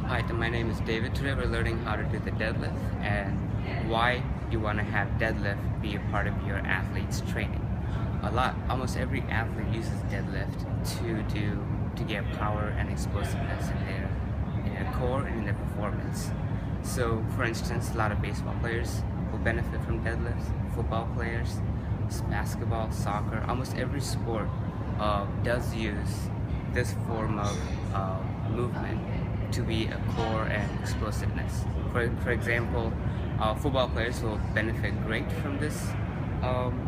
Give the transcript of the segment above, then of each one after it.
Hi, my name is David. Today we're learning how to do the deadlift and why you want to have deadlift be a part of your athlete's training. Almost every athlete uses deadlift to get power and explosiveness in their core and in their performance. So, for instance, a lot of baseball players will benefit from deadlifts. Football players, basketball, soccer, almost every sport does use this form of movement to be a core and explosiveness. For example, football players will benefit great from this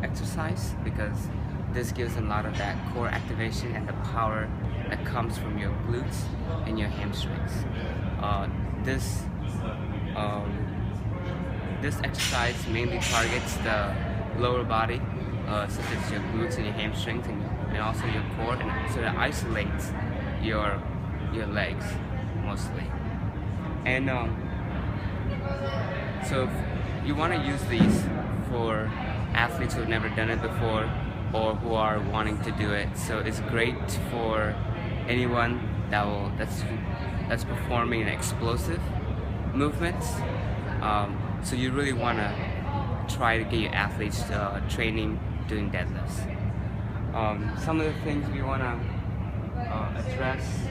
exercise because this gives them a lot of that core activation and the power that comes from your glutes and your hamstrings. This exercise mainly targets the lower body, such as your glutes and your hamstrings and also your core, and so it isolates your legs mostly. And so you want to use these for athletes who have never done it before or who are wanting to do it. So it's great for anyone that's performing an explosive movements. So you really want to try to get your athletes training doing deadlifts. Some of the things we want to address,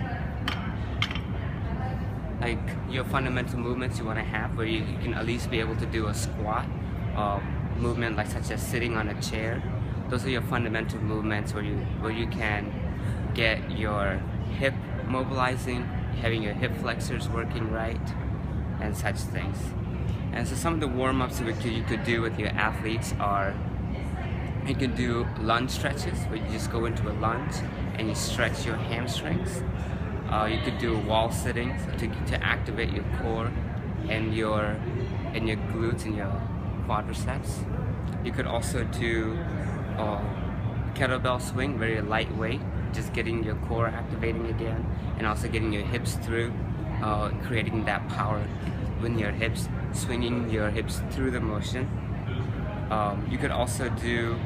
like your fundamental movements you want to have, where you can at least be able to do a squat movement, like such as sitting on a chair. Those are your fundamental movements where you can get your hip mobilizing, having your hip flexors working right, and such things. And so some of the warm-ups you could do with your athletes are, you can do lunge stretches, where you just go into a lunge and you stretch your hamstrings. You could do wall sittings to activate your core and your glutes and your quadriceps. You could also do kettlebell swing, very lightweight, just getting your core activating again, and also getting your hips through, creating that power when your hips, swinging your hips through the motion. You could also do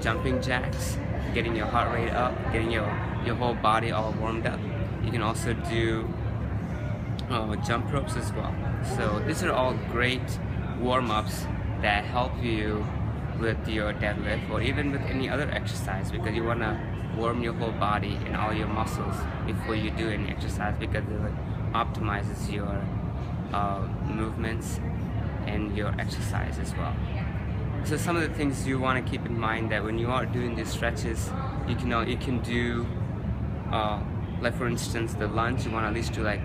jumping jacks, getting your heart rate up, getting your whole body all warmed up. You can also do jump ropes as well. So these are all great warm-ups that help you with your deadlift or even with any other exercise, because you want to warm your whole body and all your muscles before you do any exercise, because it optimizes your movements and your exercise as well. So some of the things you want to keep in mind, that when you are doing these stretches, you can do like for instance the lunge, you want to at least do like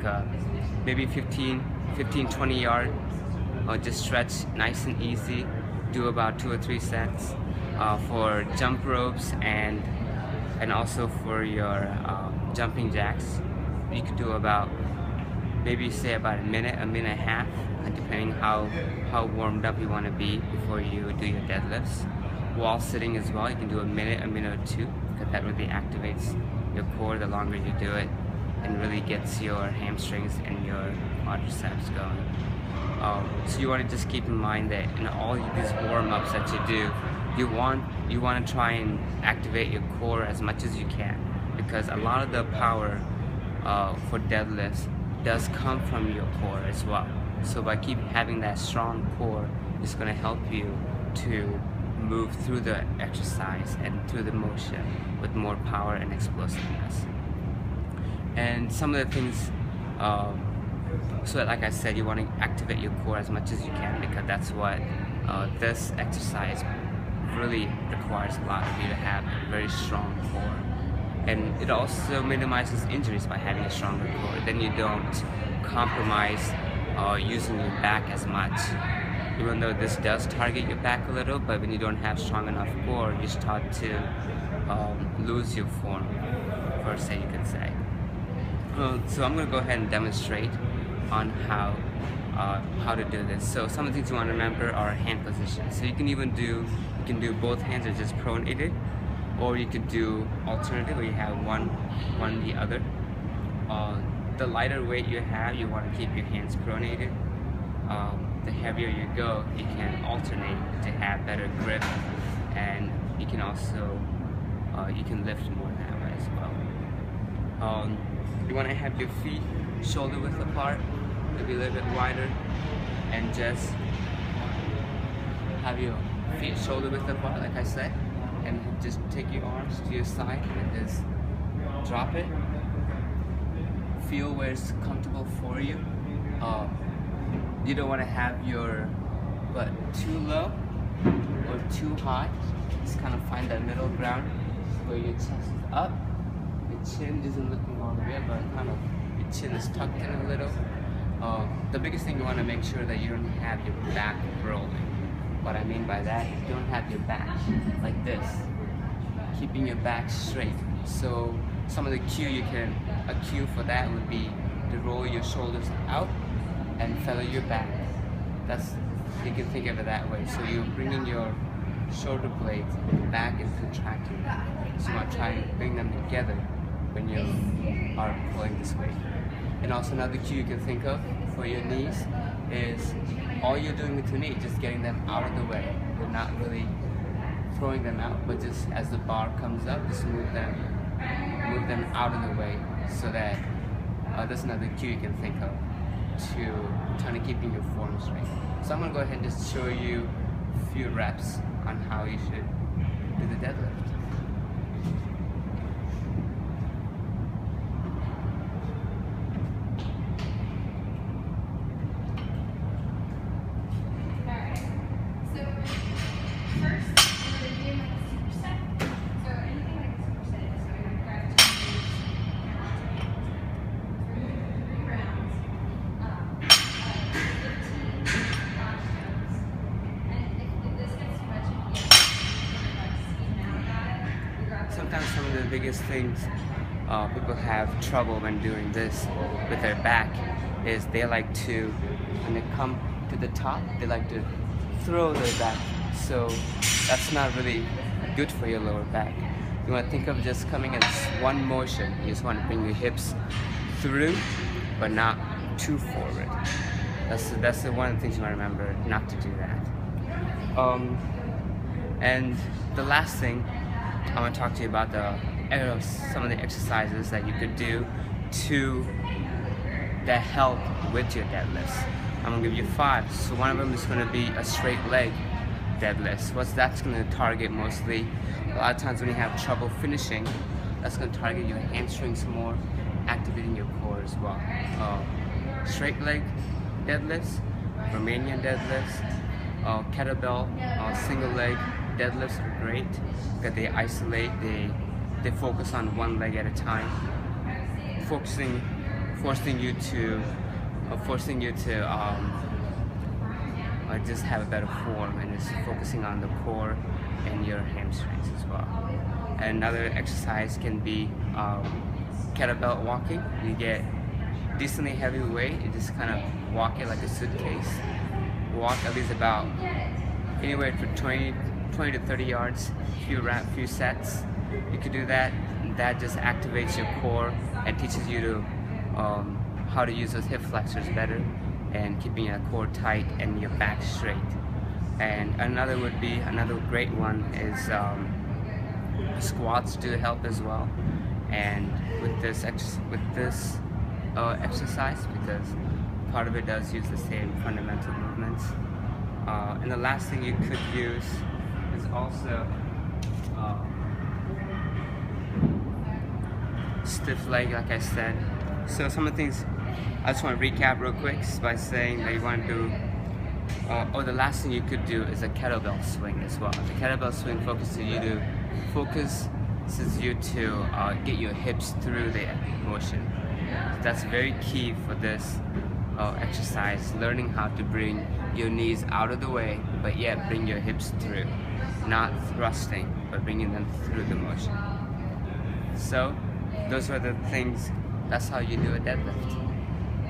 maybe 15-20 yard just stretch, nice and easy, do about 2 or 3 sets. For jump ropes and also for your jumping jacks, you could do about maybe say about a minute and a half, depending how warmed up you want to be before you do your deadlifts. Wall sitting as well, you can do a minute or 2, because that really activates your core the longer you do it, and really gets your hamstrings and your quadriceps going. So you want to just keep in mind that in all these warm-ups that you do, you want to try and activate your core as much as you can, because a lot of the power for deadlifts does come from your core as well. So by having that strong core, it's going to help you to move through the exercise and through the motion with more power and explosiveness. And some of the things, so like I said, you want to activate your core as much as you can, because that's what this exercise really requires a lot of you to have a very strong core. And it also minimizes injuries by having a stronger core. Then you don't compromise using your back as much. Even though this does target your back a little, but when you don't have strong enough core, you start to lose your form, per se, you could say. So I'm going to go ahead and demonstrate on how to do this. So some of the things you want to remember are hand positions. So you can do both hands are just pronated, or you could do alternative, where you have one the other. The lighter weight you have, you want to keep your hands pronated. The heavier you go, you can alternate to have better grip, and you can also you can lift more that way as well. You want to have your feet shoulder width apart, maybe a little bit wider, and just have your feet shoulder width apart, like I said, and just take your arms to your side and just drop it. Feel where it's comfortable for you. You don't want to have your butt too low or too high. Just kind of find that middle ground where your chest is up, your chin isn't looking all the way, but kind of your chin is tucked in a little. The biggest thing you want to make sure that you don't have your back rolling. What I mean by that, you don't have your back like this, keeping your back straight. So some of the a cue for that would be to roll your shoulders out and feather your back. You can think of it that way. So you're bringing your shoulder blades back and contracting. So you want to try and bring them together when you are pulling this weight. And also another cue you can think of for your knees is all you're doing with your knee, just getting them out of the way. You're not really throwing them out, but just as the bar comes up, just move them out of the way, so that that's another cue you can think of to kind of keeping your form straight. So I'm going to go ahead and just show you a few reps on how you should do the deadlift. Sometimes some of the biggest things people have trouble when doing this with their back is they like to, when they come to the top, they like to throw their back. So that's not really good for your lower back. You want to think of just coming in one motion. You just want to bring your hips through, but not too forward. That's one of the things you want to remember, not to do that. And the last thing, I want to talk to you about some of the exercises that you could do that help with your deadlifts. I'm going to give you 5. So one of them is going to be a straight leg deadlift. What that's going to target mostly, a lot of times when you have trouble finishing, that's going to target your hamstrings more, activating your core as well. Straight leg deadlifts, Romanian deadlifts, kettlebell, single leg deadlifts are great because they isolate, they focus on one leg at a time, forcing you to just have a better form, and it's focusing on the core and your hamstrings as well. And another exercise can be kettlebell walking. You get decently heavy weight, you just kind of walk it like a suitcase. Walk at least about anywhere from 20 to 30 yards, few sets. You could do that. That just activates your core and teaches you to how to use those hip flexors better, and keeping your core tight and your back straight. And another great one is squats do help as well. And with this exercise, because part of it does use the same fundamental movements. And the last thing you could use is also stiff leg, like I said. So some of the things I just want to recap real quick by saying that you want to do, the last thing you could do is a kettlebell swing as well. The kettlebell swing focuses you to get your hips through the motion. That's very key for this exercise, learning how to bring your knees out of the way, but yet bring your hips through. Not thrusting, but bringing them through the motion. So, those are the things, that's how you do a deadlift.